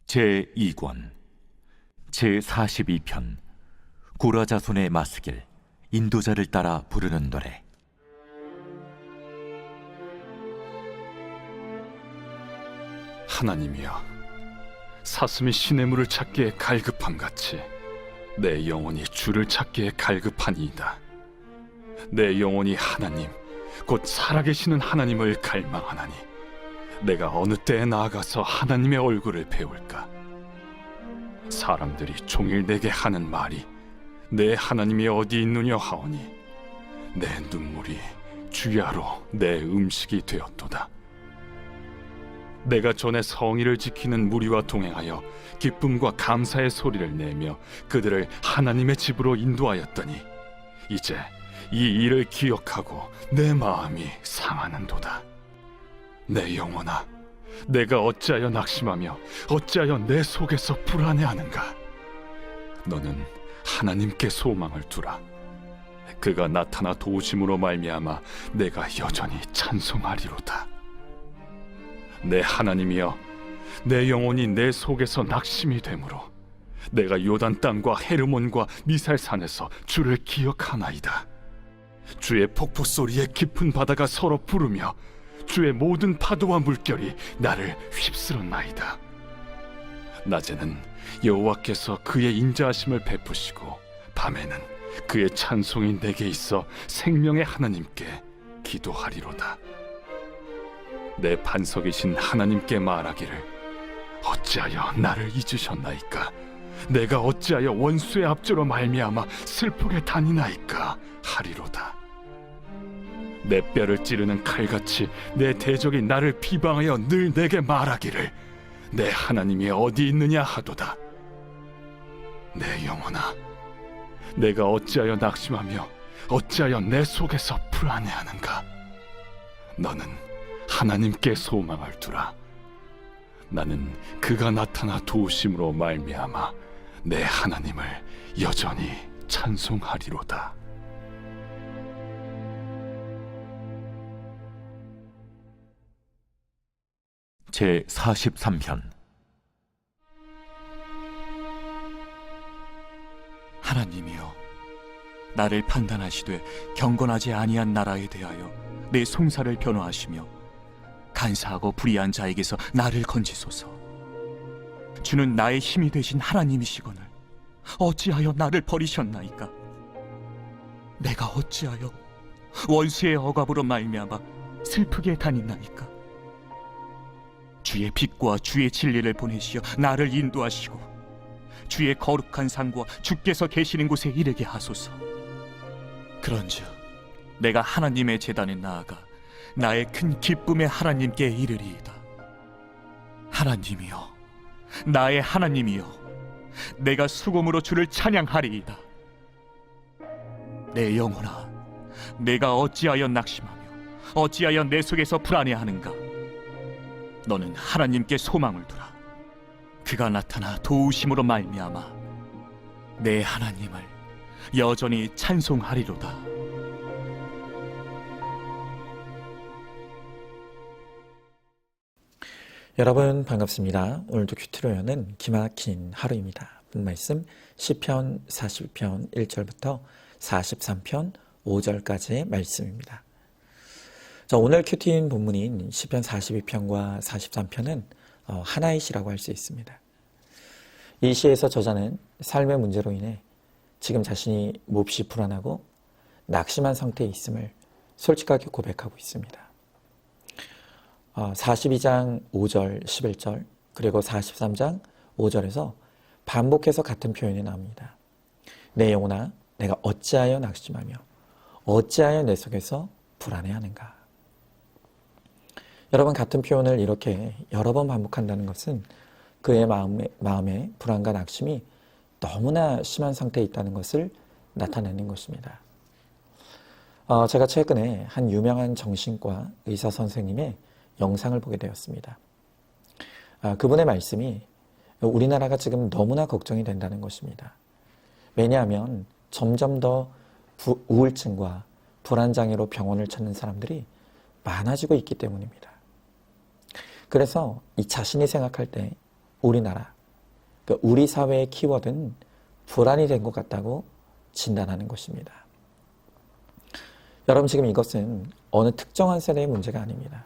제2권 제42편 고라 자손의 마스길 인도자를 따라 부르는 노래. 하나님이여, 사슴이 시냇물을 찾기에 갈급함같이 내 영혼이 주를 찾기에 갈급하니이다. 내 영혼이 하나님, 곧 살아계시는 하나님을 갈망하나니 내가 어느 때에 나아가서 하나님의 얼굴을 배울까? 사람들이 종일 내게 하는 말이 내 하나님이 어디 있느냐 하오니 내 눈물이 주야로 내 음식이 되었도다. 내가 전에 성의를 지키는 무리와 동행하여 기쁨과 감사의 소리를 내며 그들을 하나님의 집으로 인도하였더니 이제 이 일을 기억하고 내 마음이 상하는도다. 내 영혼아, 내가 어찌하여 낙심하며 어찌하여 내 속에서 불안해하는가? 너는 하나님께 소망을 두라. 그가 나타나 도우심으로 말미암아 내가 여전히 찬송하리로다. 내 하나님이여, 내 영혼이 내 속에서 낙심이 되므로 내가 요단 땅과 헤르몬과 미살산에서 주를 기억하나이다. 주의 폭포 소리에 깊은 바다가 서로 부르며 주의 모든 파도와 물결이 나를 휩쓸었나이다. 낮에는 여호와께서 그의 인자하심을 베푸시고 밤에는 그의 찬송이 내게 있어 생명의 하나님께 기도하리로다. 내 반석이신 하나님께 말하기를 어찌하여 나를 잊으셨나이까? 내가 어찌하여 원수의 압제로 말미암아 슬프게 다니나이까 하리로다. 내 뼈를 찌르는 칼같이 내 대적이 나를 비방하여 늘 내게 말하기를 내 하나님이 어디 있느냐 하도다. 내 영혼아, 내가 어찌하여 낙심하며 어찌하여 내 속에서 불안해하는가? 너는 하나님께 소망을 두라. 나는 그가 나타나 도우심으로 말미암아 내 하나님을 여전히 찬송하리로다. 제43편 하나님이여, 나를 판단하시되 경건하지 아니한 나라에 대하여 내 송사를 변호하시며 간사하고 불의한 자에게서 나를 건지소서. 주는 나의 힘이 되신 하나님이시거늘 어찌하여 나를 버리셨나이까? 내가 어찌하여 원수의 억압으로 말미암아 슬프게 다니나이까? 주의 빛과 주의 진리를 보내시어 나를 인도하시고 주의 거룩한 상과 주께서 계시는 곳에 이르게 하소서. 그런즉 내가 하나님의 제단에 나아가 나의 큰 기쁨의 하나님께 이르리이다. 하나님이여, 나의 하나님이여, 내가 수금으로 주를 찬양하리이다. 내 영혼아, 내가 어찌하여 낙심하며 어찌하여 내 속에서 불안해하는가? 너는 하나님께 소망을 두라. 그가 나타나 도우심으로 말미암아 내 하나님을 여전히 찬송하리로다. 여러분 반갑습니다. 오늘도 큐티로 여는 기막힌 하루입니다. 본 말씀 시편 42편 1절부터 43편 5절까지의 말씀입니다. 오늘 큐티인 본문인 시편 42편과 43편은 하나의 시라고 할 수 있습니다. 이 시에서 저자는 삶의 문제로 인해 지금 자신이 몹시 불안하고 낙심한 상태에 있음을 솔직하게 고백하고 있습니다. 42장 5절, 11절, 그리고 43장 5절에서 반복해서 같은 표현이 나옵니다. 내 영혼아, 내가 어찌하여 낙심하며 어찌하여 내 속에서 불안해하는가? 여러분, 같은 표현을 이렇게 여러 번 반복한다는 것은 그의 마음에 불안과 낙심이 너무나 심한 상태에 있다는 것을 나타내는 것입니다. 제가 최근에 한 유명한 정신과 의사 선생님의 영상을 보게 되었습니다. 그분의 말씀이 우리나라가 지금 너무나 걱정이 된다는 것입니다. 왜냐하면 점점 더 우울증과 불안장애로 병원을 찾는 사람들이 많아지고 있기 때문입니다. 그래서 이 자신이 생각할 때 우리나라, 그러니까 우리 사회의 키워드는 불안이 된 것 같다고 진단하는 것입니다. 여러분, 지금 이것은 어느 특정한 세대의 문제가 아닙니다.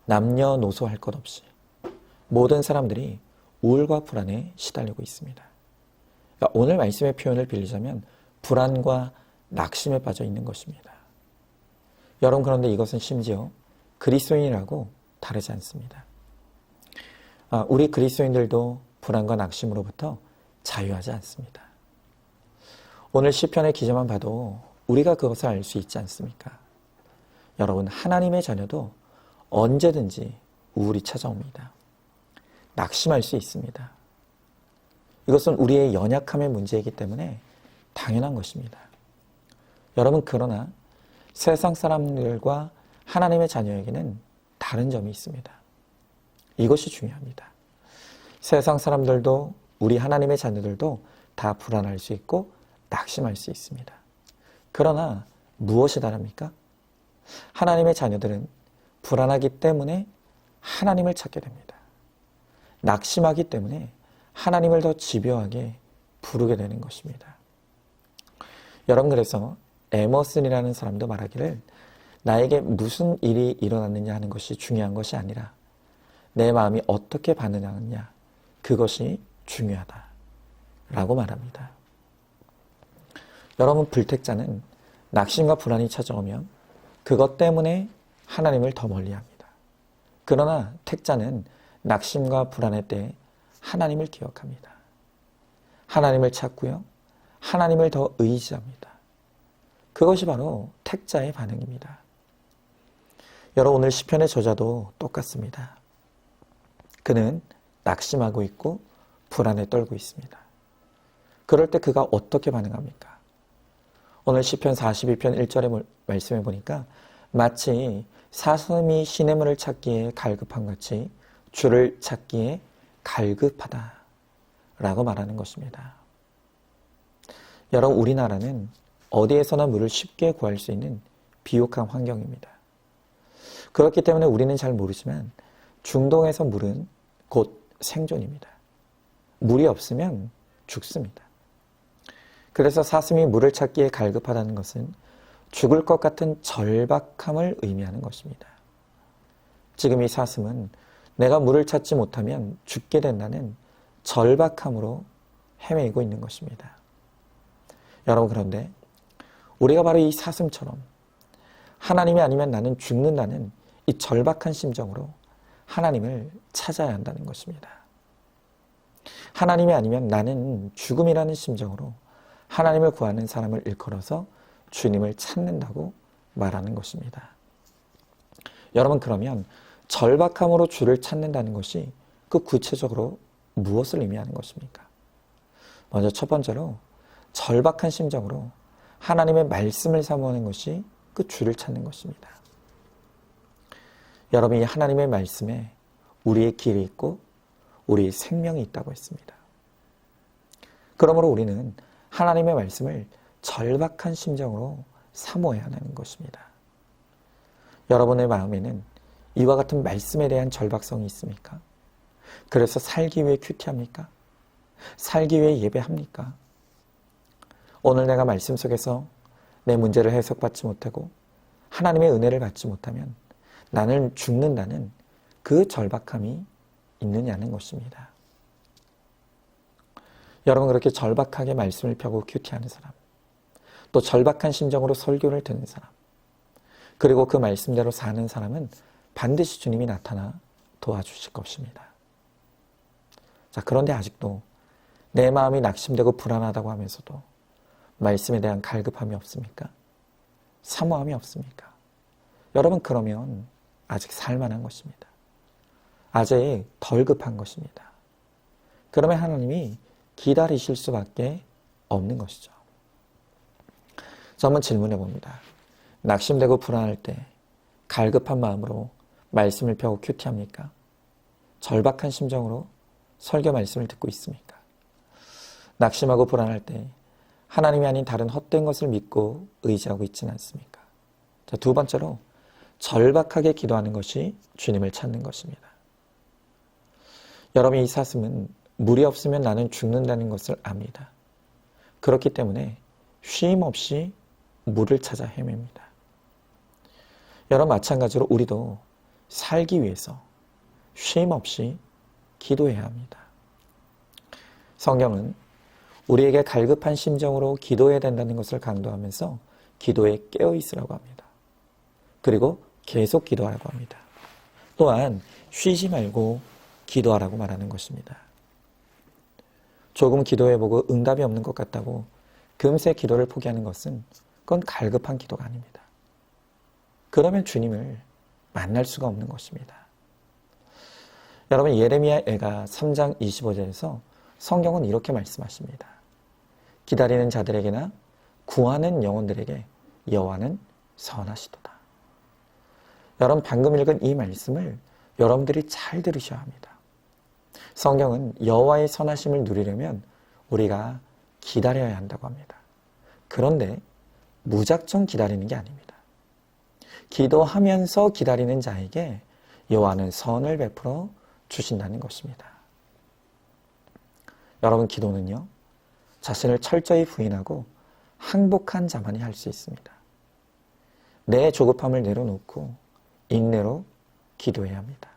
남녀노소 할 것 없이 모든 사람들이 우울과 불안에 시달리고 있습니다. 그러니까 오늘 말씀의 표현을 빌리자면 불안과 낙심에 빠져 있는 것입니다. 여러분, 그런데 이것은 심지어 그리스도인이라고 다르지 않습니다. 우리 그리스도인들도 불안과 낙심으로부터 자유하지 않습니다. 오늘 시편의 기저만 봐도 우리가 그것을 알 수 있지 않습니까? 여러분, 하나님의 자녀도 언제든지 우울이 찾아옵니다. 낙심할 수 있습니다. 이것은 우리의 연약함의 문제이기 때문에 당연한 것입니다. 여러분, 그러나 세상 사람들과 하나님의 자녀에게는 다른 점이 있습니다. 이것이 중요합니다. 세상 사람들도 우리 하나님의 자녀들도 다 불안할 수 있고 낙심할 수 있습니다. 그러나 무엇이 다릅니까? 하나님의 자녀들은 불안하기 때문에 하나님을 찾게 됩니다. 낙심하기 때문에 하나님을 더 집요하게 부르게 되는 것입니다. 여러분, 그래서 에머슨이라는 사람도 말하기를 나에게 무슨 일이 일어났느냐 하는 것이 중요한 것이 아니라 내 마음이 어떻게 반응하느냐, 그것이 중요하다라고 말합니다. 여러분, 불택자는 낙심과 불안이 찾아오면 그것 때문에 하나님을 더 멀리합니다. 그러나 택자는 낙심과 불안의 때에 하나님을 기억합니다. 하나님을 찾고요, 하나님을 더 의지합니다. 그것이 바로 택자의 반응입니다. 여러분, 오늘 시편의 저자도 똑같습니다. 그는 낙심하고 있고 불안에 떨고 있습니다. 그럴 때 그가 어떻게 반응합니까? 오늘 시편 42편 1절의 말씀에 보니까 마치 사슴이 시냇물을 찾기에 갈급한 같이 주를 찾기에 갈급하다 라고 말하는 것입니다. 여러분, 우리나라는 어디에서나 물을 쉽게 구할 수 있는 비옥한 환경입니다. 그렇기 때문에 우리는 잘 모르지만 중동에서 물은 곧 생존입니다. 물이 없으면 죽습니다. 그래서 사슴이 물을 찾기에 갈급하다는 것은 죽을 것 같은 절박함을 의미하는 것입니다. 지금 이 사슴은 내가 물을 찾지 못하면 죽게 된다는 절박함으로 헤매이고 있는 것입니다. 여러분, 그런데 우리가 바로 이 사슴처럼 하나님이 아니면 나는 죽는다는 이 절박한 심정으로 하나님을 찾아야 한다는 것입니다. 하나님이 아니면 나는 죽음이라는 심정으로 하나님을 구하는 사람을 일컬어서 주님을 찾는다고 말하는 것입니다. 여러분, 그러면 절박함으로 주를 찾는다는 것이 그 구체적으로 무엇을 의미하는 것입니까? 먼저 첫 번째로 절박한 심정으로 하나님의 말씀을 사모하는 것이 그 주를 찾는 것입니다. 여러분, 이 하나님의 말씀에 우리의 길이 있고 우리의 생명이 있다고 했습니다. 그러므로 우리는 하나님의 말씀을 절박한 심정으로 사모해야 하는 것입니다. 여러분의 마음에는 이와 같은 말씀에 대한 절박성이 있습니까? 그래서 살기 위해 큐티합니까? 살기 위해 예배합니까? 오늘 내가 말씀 속에서 내 문제를 해석받지 못하고 하나님의 은혜를 받지 못하면 나는 죽는다는 그 절박함이 있느냐는 것입니다. 여러분, 그렇게 절박하게 말씀을 펴고 큐티하는 사람, 또 절박한 심정으로 설교를 듣는 사람, 그리고 그 말씀대로 사는 사람은 반드시 주님이 나타나 도와주실 것입니다. 자, 그런데 아직도 내 마음이 낙심되고 불안하다고 하면서도 말씀에 대한 갈급함이 없습니까? 사모함이 없습니까? 여러분, 그러면 아직 살만한 것입니다. 아직 덜 급한 것입니다. 그러면 하나님이 기다리실 수밖에 없는 것이죠. 저 한번 질문해 봅니다. 낙심되고 불안할 때 갈급한 마음으로 말씀을 펴고 큐티합니까? 절박한 심정으로 설교 말씀을 듣고 있습니까? 낙심하고 불안할 때 하나님이 아닌 다른 헛된 것을 믿고 의지하고 있지는 않습니까? 자, 두 번째로 절박하게 기도하는 것이 주님을 찾는 것입니다. 여러분, 이 사슴은 물이 없으면 나는 죽는다는 것을 압니다. 그렇기 때문에 쉼 없이 물을 찾아 헤맵니다. 여러분, 마찬가지로 우리도 살기 위해서 쉼 없이 기도해야 합니다. 성경은 우리에게 갈급한 심정으로 기도해야 된다는 것을 강조하면서 기도에 깨어 있으라고 합니다. 그리고 계속 기도하라고 합니다. 또한 쉬지 말고 기도하라고 말하는 것입니다. 조금 기도해보고 응답이 없는 것 같다고 금세 기도를 포기하는 것은 그건 갈급한 기도가 아닙니다. 그러면 주님을 만날 수가 없는 것입니다. 여러분, 예레미야 애가 3장 25절에서 성경은 이렇게 말씀하십니다. 기다리는 자들에게나 구하는 영혼들에게 여호와는 선하시도다. 여러분, 방금 읽은 이 말씀을 여러분들이 잘 들으셔야 합니다. 성경은 여호와의 선하심을 누리려면 우리가 기다려야 한다고 합니다. 그런데 무작정 기다리는 게 아닙니다. 기도하면서 기다리는 자에게 여호와는 선을 베풀어 주신다는 것입니다. 여러분, 기도는요, 자신을 철저히 부인하고 항복한 자만이 할 수 있습니다. 내 조급함을 내려놓고 인내로 기도해야 합니다.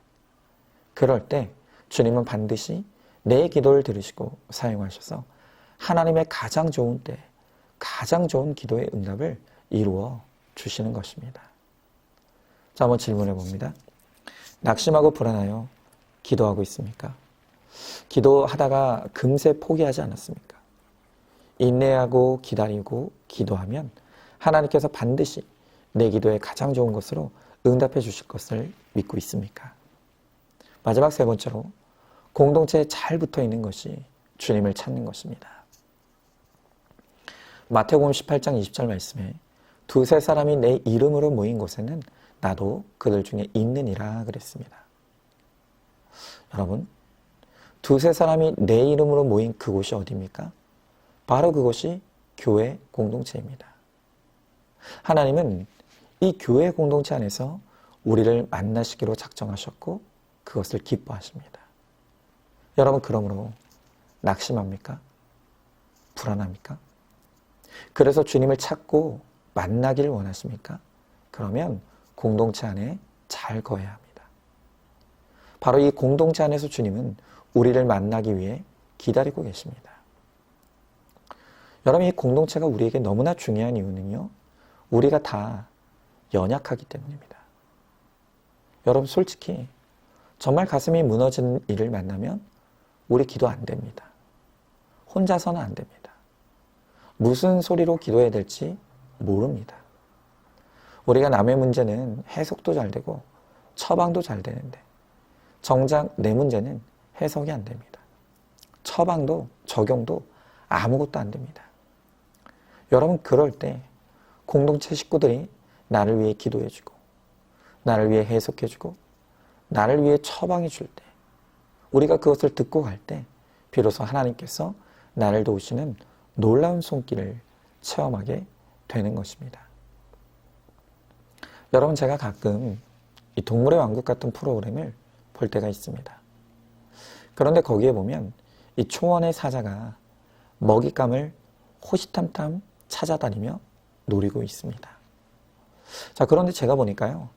그럴 때 주님은 반드시 내 기도를 들으시고 사용하셔서 하나님의 가장 좋은 때, 가장 좋은 기도의 응답을 이루어 주시는 것입니다. 자, 한번 질문해 봅니다. 낙심하고 불안하여 기도하고 있습니까? 기도하다가 금세 포기하지 않았습니까? 인내하고 기다리고 기도하면 하나님께서 반드시 내 기도에 가장 좋은 것으로 응답해 주실 것을 믿고 있습니까? 마지막 세 번째로 공동체에 잘 붙어 있는 것이 주님을 찾는 것입니다. 마태복음 18장 20절 말씀에 두세 사람이 내 이름으로 모인 곳에는 나도 그들 중에 있느니라 그랬습니다. 여러분, 두세 사람이 내 이름으로 모인 그곳이 어디입니까? 바로 그것이 교회 공동체입니다. 하나님은 이 교회 공동체 안에서 우리를 만나시기로 작정하셨고 그것을 기뻐하십니다. 여러분, 그러므로 낙심합니까? 불안합니까? 그래서 주님을 찾고 만나기를 원하십니까? 그러면 공동체 안에 잘 거해야 합니다. 바로 이 공동체 안에서 주님은 우리를 만나기 위해 기다리고 계십니다. 여러분, 이 공동체가 우리에게 너무나 중요한 이유는요, 우리가 다 연약하기 때문입니다. 여러분, 솔직히 정말 가슴이 무너지는 일을 만나면 우리 기도 안 됩니다. 혼자서는 안 됩니다. 무슨 소리로 기도해야 될지 모릅니다. 우리가 남의 문제는 해석도 잘 되고 처방도 잘 되는데 정작 내 문제는 해석이 안 됩니다. 처방도 적용도 아무것도 안 됩니다. 여러분, 그럴 때 공동체 식구들이 나를 위해 기도해주고 나를 위해 해석해주고 나를 위해 처방해줄 때, 우리가 그것을 듣고 갈 때 비로소 하나님께서 나를 도우시는 놀라운 손길을 체험하게 되는 것입니다. 여러분, 제가 가끔 이 동물의 왕국 같은 프로그램을 볼 때가 있습니다. 그런데 거기에 보면 이 초원의 사자가 먹잇감을 호시탐탐 찾아다니며 노리고 있습니다. 자, 그런데 제가 보니까요,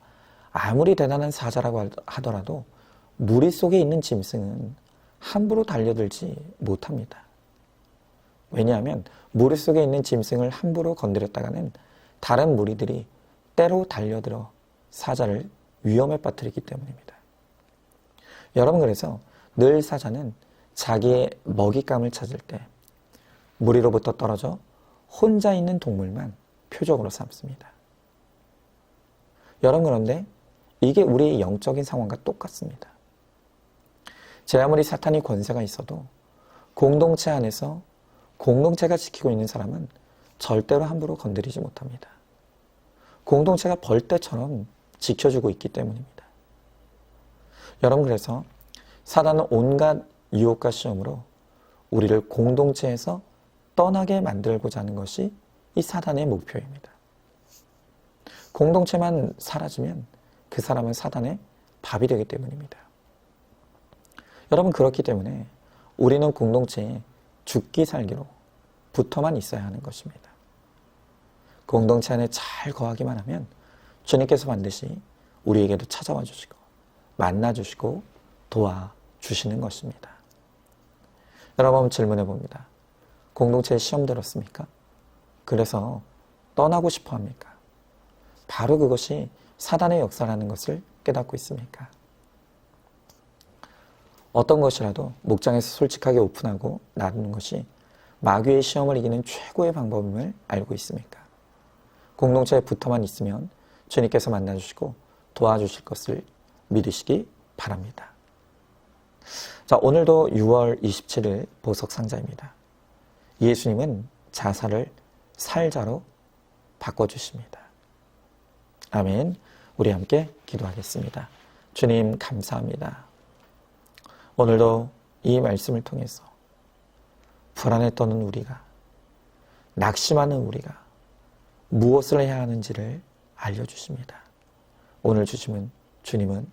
아무리 대단한 사자라고 하더라도 무리 속에 있는 짐승은 함부로 달려들지 못합니다. 왜냐하면 무리 속에 있는 짐승을 함부로 건드렸다가는 다른 무리들이 때로 달려들어 사자를 위험에 빠뜨리기 때문입니다. 여러분, 그래서 늘 사자는 자기의 먹잇감을 찾을 때 무리로부터 떨어져 혼자 있는 동물만 표적으로 삼습니다. 여러분, 그런데 이게 우리의 영적인 상황과 똑같습니다. 제 아무리 사탄이 권세가 있어도 공동체 안에서 공동체가 지키고 있는 사람은 절대로 함부로 건드리지 못합니다. 공동체가 벌떼처럼 지켜주고 있기 때문입니다. 여러분, 그래서 사단은 온갖 유혹과 시험으로 우리를 공동체에서 떠나게 만들고자 하는 것이 이 사단의 목표입니다. 공동체만 사라지면 그 사람은 사단의 밥이 되기 때문입니다. 여러분, 그렇기 때문에 우리는 공동체에 죽기 살기로 붙어만 있어야 하는 것입니다. 공동체 안에 잘 거하기만 하면 주님께서 반드시 우리에게도 찾아와 주시고 만나 주시고 도와주시는 것입니다. 여러분 질문해 봅니다. 공동체에 시험 들었습니까? 그래서 떠나고 싶어 합니까? 바로 그것이 사단의 역사라는 것을 깨닫고 있습니까? 어떤 것이라도 목장에서 솔직하게 오픈하고 나누는 것이 마귀의 시험을 이기는 최고의 방법임을 알고 있습니까? 공동체에 붙어만 있으면 주님께서 만나주시고 도와주실 것을 믿으시기 바랍니다. 자, 오늘도 6월 27일 보석상자입니다. 예수님은 자살을 살자로 바꿔주십니다. 아멘. 우리 함께 기도하겠습니다. 주님 감사합니다. 오늘도 이 말씀을 통해서 불안에 떠는 우리가, 낙심하는 우리가 무엇을 해야 하는지를 알려주십니다. 오늘 주님은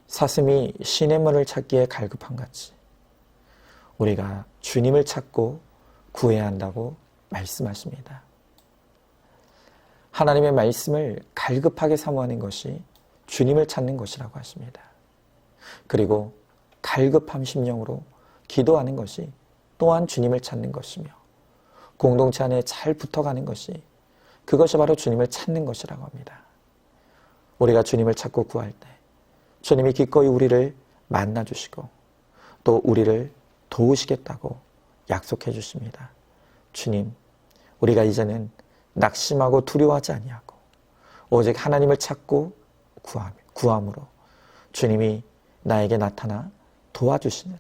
사슴이 시냇물을 찾기에 갈급함 같이 우리가 주님을 찾고 구해야 한다고 말씀하십니다. 하나님의 말씀을 갈급하게 사모하는 것이 주님을 찾는 것이라고 하십니다. 그리고 갈급함 심령으로 기도하는 것이 또한 주님을 찾는 것이며 공동체 안에 잘 붙어가는 것이 그것이 바로 주님을 찾는 것이라고 합니다. 우리가 주님을 찾고 구할 때 주님이 기꺼이 우리를 만나주시고 또 우리를 도우시겠다고 약속해 주십니다. 주님, 우리가 이제는 낙심하고 두려워하지 아니하고 오직 하나님을 찾고 구함으로 주님이 나에게 나타나 도와주시는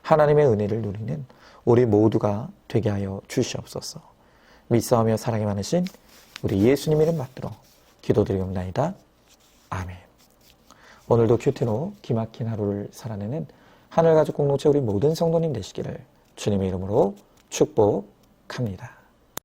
하나님의 은혜를 누리는 우리 모두가 되게 하여 주시옵소서. 믿사오며 사랑이 많으신 우리 예수님 이름 받들어 기도드리옵나이다. 아멘. 오늘도 큐티노 기막힌 하루를 살아내는 하늘가족 공동체 우리 모든 성도님 되시기를 주님의 이름으로 축복합니다.